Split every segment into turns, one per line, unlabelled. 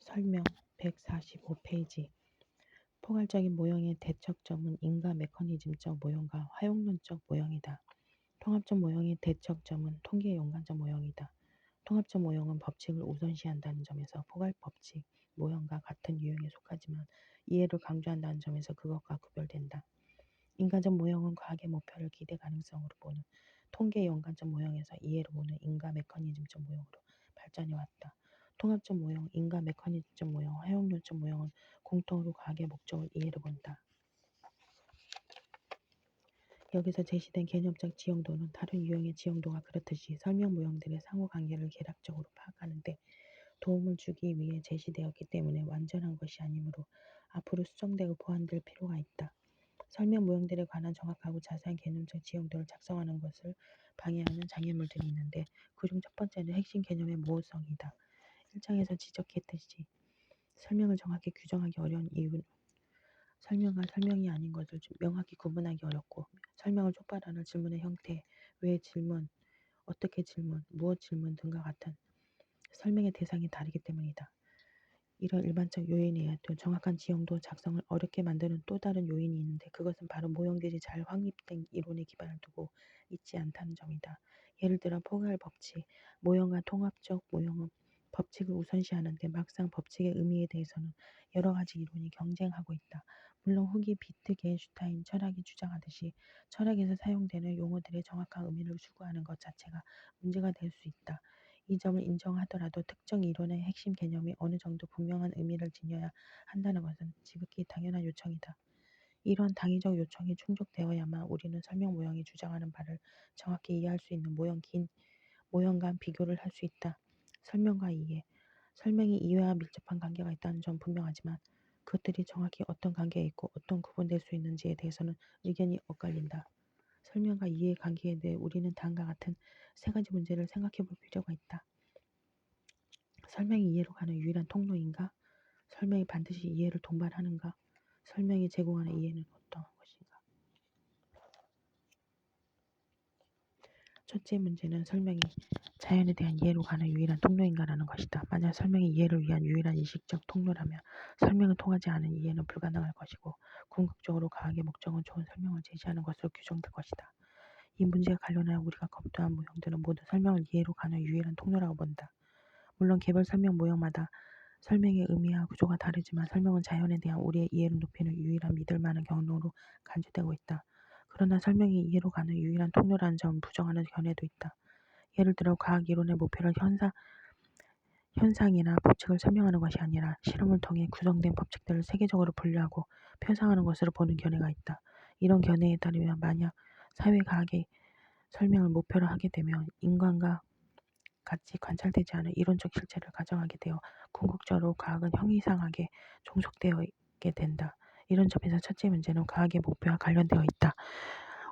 설명 145페이지. 포괄적인 모형의 대척점은 인과 메커니즘적 모형과 화용론적 모형이다. 통합적 모형의 대척점은 통계 연관적 모형이다. 통합적 모형은 법칙을 우선시한다는 점에서 포괄 법칙 모형과 같은 유형에 속하지만 이해를 강조한다는 점에서 그것과 구별된다. 인과적 모형은 과학의 목표를 기대 가능성으로 보는 통계 연관적 모형에서 이해를 보는 인과 메커니즘적 모형으로 발전해왔다. 통합적 모형, 인과 메커니즘적 모형, 화용론적 모형은 공통으로 과학의 목적을 이해를 본다. 여기서 제시된 개념적 지형도는 다른 유형의 지형도가 그렇듯이 설명 모형들의 상호관계를 계략적으로 파악하는 데 도움을 주기 위해 제시되었기 때문에 완전한 것이 아니므로 앞으로 수정되고 보완될 필요가 있다. 설명 모형들에 관한 정확하고 자세한 개념적 지형도를 작성하는 것을 방해하는 장애물들이 있는데 그중 첫 번째는 핵심 개념의 모호성이다. 1장에서 지적했듯이 설명을 정확히 규정하기 어려운 이유는 설명과 설명이 아닌 것을 명확히 구분하기 어렵고 설명을 촉발하는 질문의 형태, 왜 질문, 어떻게 질문, 무엇 질문 등과 같은 설명의 대상이 다르기 때문이다. 이런 일반적 요인에 의해 또 정확한 지형도 작성을 어렵게 만드는 또 다른 요인이 있는데 그것은 바로 모형들이 잘 확립된 이론에 기반을 두고 있지 않다는 점이다. 예를 들어 포괄 법칙, 모형과 통합적 모형은 법칙을 우선시하는데 막상 법칙의 의미에 대해서는 여러 가지 이론이 경쟁하고 있다. 물론 후기 비트겐슈타인 철학이 주장하듯이 철학에서 사용되는 용어들의 정확한 의미를 추구하는 것 자체가 문제가 될 수 있다. 이 점을 인정하더라도 특정 이론의 핵심 개념이 어느 정도 분명한 의미를 지녀야 한다는 것은 지극히 당연한 요청이다. 이런 당위적 요청이 충족되어야만 우리는 설명 모형이 주장하는 바를 정확히 이해할 수 있는 모형 간 비교를 할 수 있다. 설명과 이해, 설명이 이해와 밀접한 관계가 있다는 점 분명하지만 그것들이 정확히 어떤 관계에 있고 어떤 구분될 수 있는지에 대해서는 의견이 엇갈린다. 설명과 이해의 관계에 대해 우리는 다음과 같은 세 가지 문제를 생각해 볼 필요가 있다. 설명이 이해로 가는 유일한 통로인가? 설명이 반드시 이해를 동반하는가? 설명이 제공하는 이해는 어떤 것인가? 첫째 문제는 설명이 자연에 대한 이해로 가는 유일한 통로인가라는 것이다. 만약 설명이 이해를 위한 유일한 인식적 통로라면 설명을 통하지 않은 이해는 불가능할 것이고 궁극적으로 과학의 목적은 좋은 설명을 제시하는 것으로 규정될 것이다. 이 문제에 관련하여 우리가 검토한 모형들은 모두 설명을 이해로 가는 유일한 통로라고 본다. 물론 개별 설명 모형마다 설명의 의미와 구조가 다르지만 설명은 자연에 대한 우리의 이해를 높이는 유일한 믿을 만한 경로로 간주되고 있다. 그러나 설명이 이해로 가는 유일한 통로라는 점을 부정하는 견해도 있다. 예를 들어 과학 이론의 목표를 현상이나 법칙을 설명하는 것이 아니라 실험을 통해 구성된 법칙들을 세계적으로 분류하고 표상하는 것으로 보는 견해가 있다. 이런 견해에 따르면 만약 사회과학의 설명을 목표로 하게 되면 인간과 같이 관찰되지 않은 이론적 실체를 가정하게 되어 궁극적으로 과학은 형이상하게 종속되게 된다. 이런 점에서 첫째 문제는 과학의 목표와 관련되어 있다.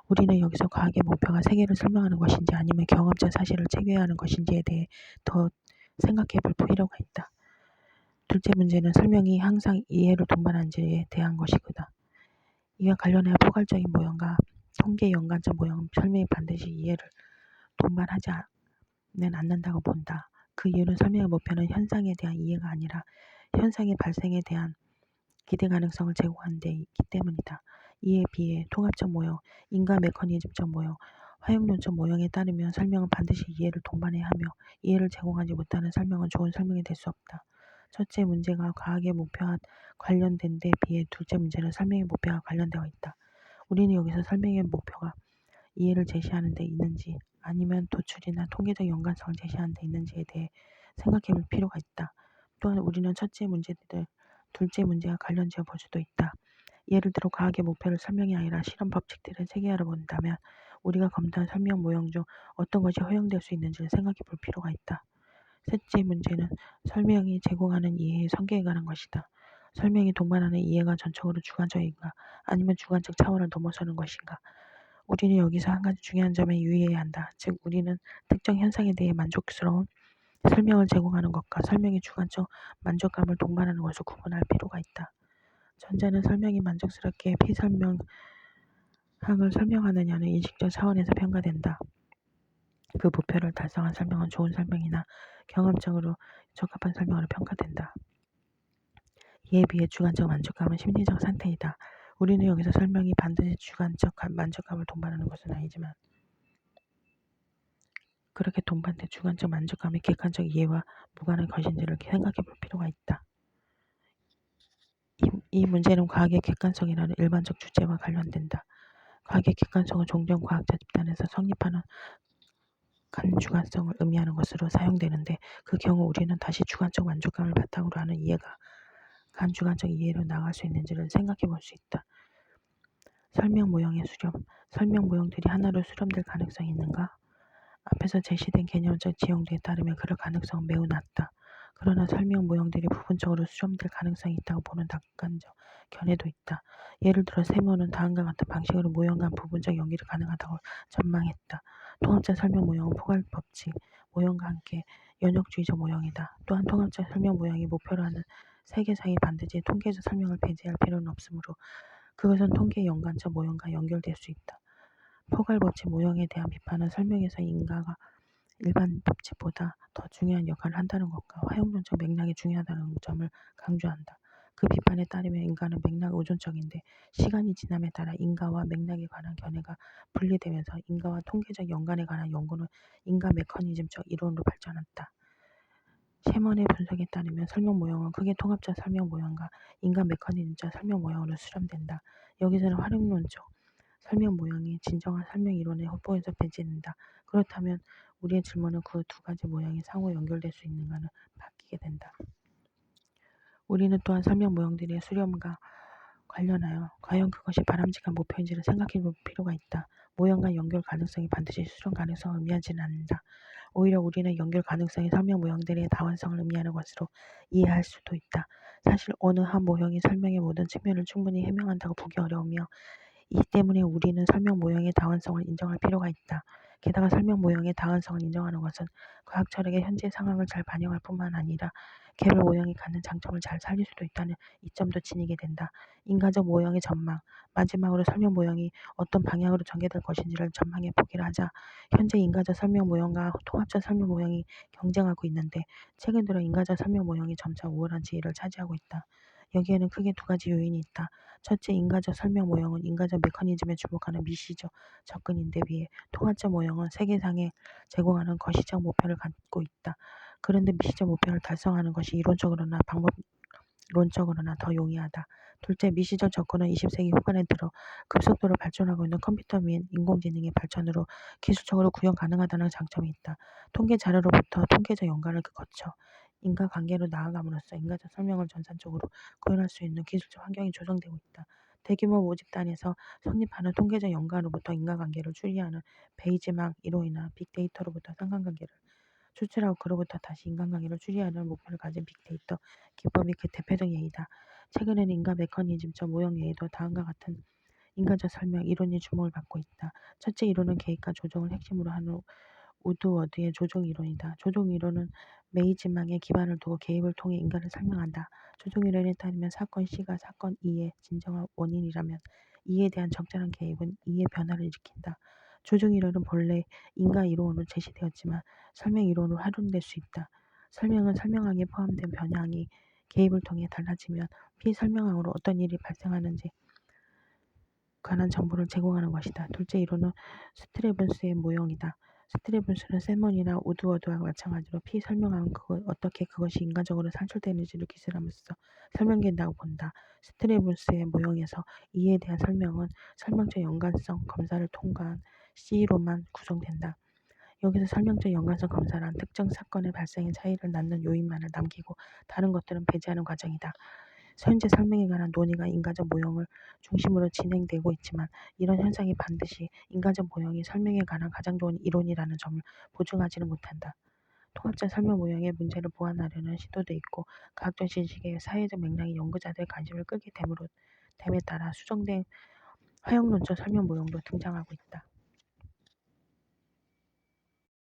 우리는 여기서 과학의 목표가 세계를 설명하는 것인지 아니면 경험적 사실을 체계화하는 것인지에 대해 더 생각해 볼 필요가 있다. 둘째 문제는 설명이 항상 이해를 동반하는지에 대한 것이다. 이와 관련하여 포괄적인 모형과 통계 연관적 모형 설명이 반드시 이해를 동반하지 않는다고 본다. 그 이유는 설명의 목표는 현상에 대한 이해가 아니라 현상의 발생에 대한 기대 가능성을 제공하는 데 있기 때문이다. 이에 비해 통합적 모형, 인과 메커니즘적 모형, 화용론적 모형에 따르면 설명은 반드시 이해를 동반해야 하며 이해를 제공하지 못하는 설명은 좋은 설명이 될 수 없다. 첫째 문제가 과학의 목표와 관련된 데 비해 둘째 문제는 설명의 목표와 관련되어 있다. 우리는 여기서 설명의 목표가 이해를 제시하는 데 있는지 아니면 도출이나 통계적 연관성을 제시하는 데 있는지에 대해 생각해 볼 필요가 있다. 또한 우리는 첫째 문제들, 둘째 문제와 관련지어 볼 수도 있다. 예를 들어 과학의 목표를 설명이 아니라 실험 법칙들을 체계화로 본다면 우리가 검토한 설명 모형 중 어떤 것이 허용될 수 있는지를 생각해 볼 필요가 있다. 셋째 문제는 설명이 제공하는 이해의 성격에 관한 것이다. 설명이 동반하는 이해가 전적으로 주관적인가 아니면 주관적 차원을 넘어서는 것인가. 우리는 여기서 한 가지 중요한 점에 유의해야 한다. 즉 우리는 특정 현상에 대해 만족스러운 설명을 제공하는 것과 설명의 주관적 만족감을 동반하는 것을 구분할 필요가 있다. 전자는 설명이 만족스럽게 피설명항을 설명하느냐는 인식적 차원에서 평가된다. 그 목표를 달성한 설명은 좋은 설명이나 경험적으로 적합한 설명으로 평가된다. 이에 비해 주관적 만족감은 심리적 상태이다. 우리는 여기서 설명이 반드시 주관적 만족감을 동반하는 것은 아니지만 그렇게 동반된 주관적 만족감이 객관적 이해와 무관한 것인지를 생각해 볼 필요가 있다. 이 문제는 과학의 객관성이라는 일반적 주제와 관련된다. 과학의 객관성은 종종 과학자 집단에서 성립하는 간주관성을 의미하는 것으로 사용되는데 그 경우 우리는 다시 주관적 만족감을 바탕으로 하는 이해가 간주관적 이해로 나아갈 수 있는지를 생각해 볼 수 있다. 설명 모형의 수렴. 설명 모형들이 하나로 수렴될 가능성이 있는가? 앞에서 제시된 개념적 지형도에 따르면 그럴 가능성은 매우 낮다. 그러나 설명 모형들이 부분적으로 수렴될 가능성이 있다고 보는 낙관적 견해도 있다. 예를 들어 세모는 다음과 같은 방식으로 모형 간 부분적 연결이 가능하다고 전망했다. 통합적 설명 모형은 포괄 법칙 모형과 함께 연역주의적 모형이다. 또한 통합적 설명 모형이 목표로 하는 세계사에 반드시 통계적 설명을 배제할 필요는 없으므로 그것은 통계 연관적 모형과 연결될 수 있다. 포괄 법칙 모형에 대한 비판은 설명에서 인가가 일반 법칙보다 더 중요한 역할을 한다는 것과 화용론적 맥락이 중요하다는 점을 강조한다. 그 비판에 따르면 인가는 맥락 의존적인데 시간이 지남에 따라 인가와 맥락에 관한 견해가 분리되면서 인가와 통계적 연관에 관한 연구는 인가 메커니즘적 이론으로 발전한다. 셰먼의 분석에 따르면 설명 모형은 크게 통합적 설명 모형과 인가 메커니즘적 설명 모형으로 수렴된다. 여기서는 활용론적 설명 모형이 진정한 설명 이론의 확보에서 배제된다. 그렇다면 우리의 질문은 그 두 가지 모형이 상호 연결될 수 있는가는 바뀌게 된다. 우리는 또한 설명 모형들의 수렴과 관련하여 과연 그것이 바람직한 목표인지를 생각해 볼 필요가 있다. 모형 간 연결 가능성이 반드시 수렴 가능성을 의미하지는 않는다. 오히려 우리는 연결 가능성이 설명 모형들의 다원성을 의미하는 것으로 이해할 수도 있다. 사실 어느 한 모형이 설명의 모든 측면을 충분히 해명한다고 보기 어려우며 이 때문에 우리는 설명 모형의 다원성을 인정할 필요가 있다. 게다가 설명 모형의 다원성을 인정하는 것은 과학 철학의 현재 상황을 잘 반영할 뿐만 아니라 개별 모형이 갖는 장점을 잘 살릴 수도 있다는 이점도 지니게 된다. 인간적 모형의 전망. 마지막으로 설명 모형이 어떤 방향으로 전개될 것인지를 전망해 보기를 하자. 현재 인간적 설명 모형과 통합적 설명 모형이 경쟁하고 있는데 최근 들어 인간적 설명 모형이 점차 우월한 지위를 차지하고 있다. 여기에는 크게 두 가지 요인이 있다. 첫째, 인가적 설명 모형은 인가적 메커니즘에 주목하는 미시적 접근인데 비해 통합적 모형은 세계상에 제공하는 거시적 목표를 갖고 있다. 그런데 미시적 목표를 달성하는 것이 이론적으로나 방법론적으로나 더 용이하다. 둘째, 미시적 접근은 20세기 후반에 들어 급속도로 발전하고 있는 컴퓨터 및 인공지능의 발전으로 기술적으로 구현 가능하다는 장점이 있다. 통계 자료로부터 통계적 연관을 거쳐 인과관계로 나아감으로써 인과적 설명을 전산적으로 구현할 수 있는 기술적 환경이 조성되고 있다. 대규모 모집단에서 성립하는 통계적 연관으로부터 인과관계를 추리하는 베이지막 이론이나 빅데이터로부터 상관관계를 추출하고 그로부터 다시 인간관계를 추리하는 목표를 가진 빅데이터 기법이 그 대표적 예이다. 최근에는 인과 메커니즘적 모형 외에도 다음과 같은 인간적 설명 이론이 주목을 받고 있다. 첫째 이론은 계획과 조정을 핵심으로 하는 우드워드의 조종 이론이다. 조종 이론은 메이지망에 기반을 두고 개입을 통해 인간을 설명한다. 조종 이론에 따르면 사건 C가 사건 E의 진정한 원인이라면 이에 대한 적절한 개입은 이의 변화를 일으킨다. 조종 이론은 본래 인과 이론으로 제시되었지만 설명 이론으로 활용될 수 있다. 설명은 설명항에 포함된 변형이 개입을 통해 달라지면 피설명항으로 어떤 일이 발생하는지 관한 정보를 제공하는 것이다. 둘째 이론은 스트레븐스의 모형이다. 스트레븐스는 세먼이나 우드워드와 마찬가지로 피설명항은 어떻게 그것이 인간적으로 산출되는지를 기술함으로써 설명된다고 본다. 스트레븐스의 모형에서 이에 대한 설명은 설명적 연관성 검사를 통과한 C로만 구성된다. 여기서 설명적 연관성 검사란 특정 사건의 발생의 차이를 낳는 요인만을 남기고 다른 것들은 배제하는 과정이다. 현재 설명에 관한 논의가 인과적 모형을 중심으로 진행되고 있지만 이런 현상이 반드시 인과적 모형이 설명에 관한 가장 좋은 이론이라는 점을 보증하지는 못한다. 통합적 설명 모형의 문제를 보완하려는 시도도 있고 과학적 지식의 사회적 맥락이 연구자들의 관심을 끌게 됨에 따라 수정된 화형론적 설명 모형도 등장하고 있다.